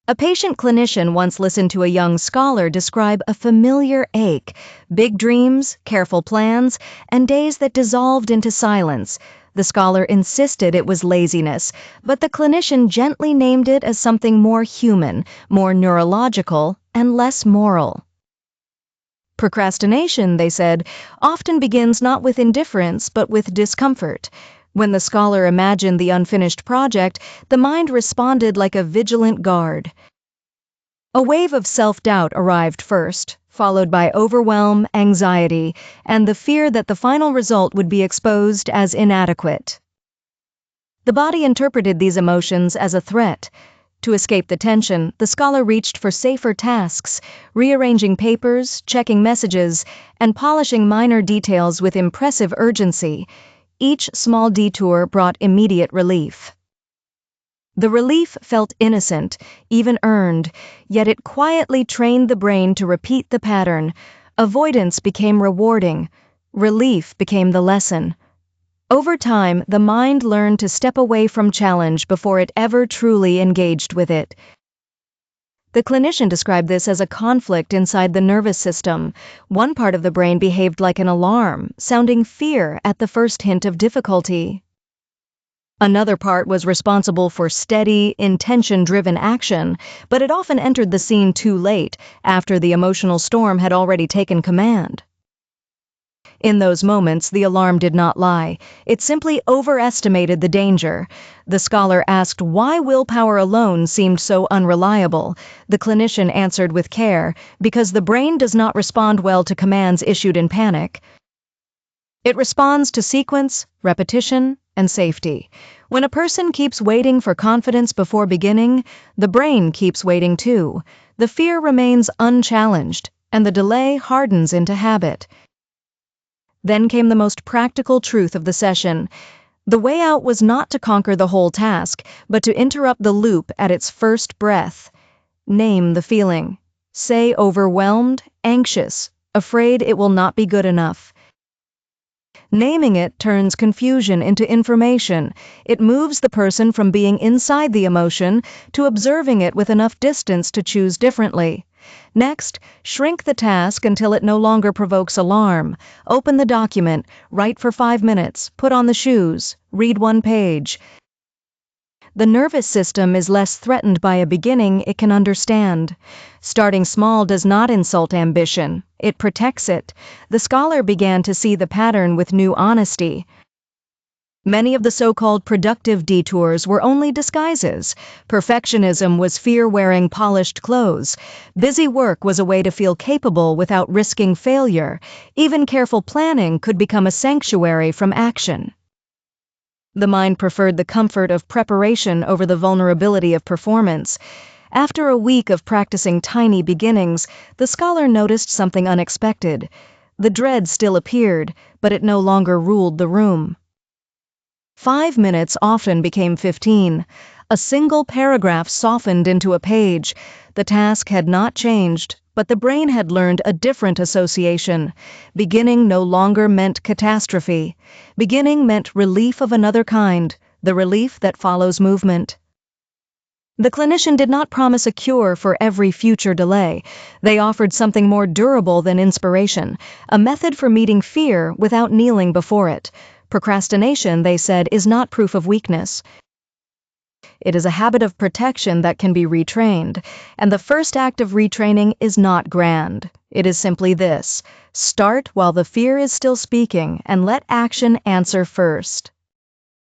A patient clinician once listened to a young scholar describe a familiar ache, big dreams, careful plans, and days that dissolved into silence. The scholar insisted it was laziness, but the clinician gently named it as something more human, more neurological, and less moral. Procrastination, they said, often begins not with indifference but with discomfort. When the scholar imagined the unfinished project, the mind responded like a vigilant guard. A wave of self-doubt arrived first, followed by overwhelm, anxiety, and the fear that the final result would be exposed as inadequate. The body interpreted these emotions as a threat. To escape the tension, the scholar reached for safer tasks, rearranging papers, checking messages, and polishing minor details with impressive urgency. Each small detour brought immediate relief. The relief felt innocent, even earned, yet it quietly trained the brain to repeat the pattern. Avoidance became rewarding. Relief became the lesson. Over time, the mind learned to step away from challenge before it ever truly engaged with it. The clinician described this as a conflict inside the nervous system. One part of the brain behaved like an alarm, sounding fear at the first hint of difficulty. Another part was responsible for steady, intention-driven action, but it often entered the scene too late, after the emotional storm had already taken command. In those moments, the alarm did not lie. It simply overestimated the danger. The scholar asked why willpower alone seemed so unreliable. The clinician answered with care, because the brain does not respond well to commands issued in panic. It responds to sequence, repetition, and safety. When a person keeps waiting for confidence before beginning, the brain keeps waiting too. The fear remains unchallenged, and the delay hardens into habit. Then came the most practical truth of the session. The way out was not to conquer the whole task, but to interrupt the loop at its first breath. Name the feeling. Say overwhelmed, anxious, afraid it will not be good enough. Naming it turns confusion into information. It moves the person from being inside the emotion to observing it with enough distance to choose differently. Next, shrink the task until it no longer provokes alarm. Open the document, write for 5 minutes, put on the shoes, read 1 page. The nervous system is less threatened by a beginning it can understand. Starting small does not insult ambition. It protects it. The scholar began to see the pattern with new honesty. Many of the so-called productive detours were only disguises. Perfectionism was fear wearing polished clothes. Busy work was a way to feel capable without risking failure. Even careful planning could become a sanctuary from action. The mind preferred the comfort of preparation over the vulnerability of performance. After a week of practicing tiny beginnings, the scholar noticed something unexpected. The dread still appeared, but it no longer ruled the room. 5 minutes often became 15. A single paragraph softened into a page. The task had not changed, but the brain had learned a different association. Beginning no longer meant catastrophe. Beginning meant relief of another kind, the relief that follows movement. The clinician did not promise a cure for every future delay. They offered something more durable than inspiration, a method for meeting fear without kneeling before it. Procrastination, they said, is not proof of weakness. It is a habit of protection that can be retrained, and the first act of retraining is not grand. It is simply this: start while the fear is still speaking and let action answer first.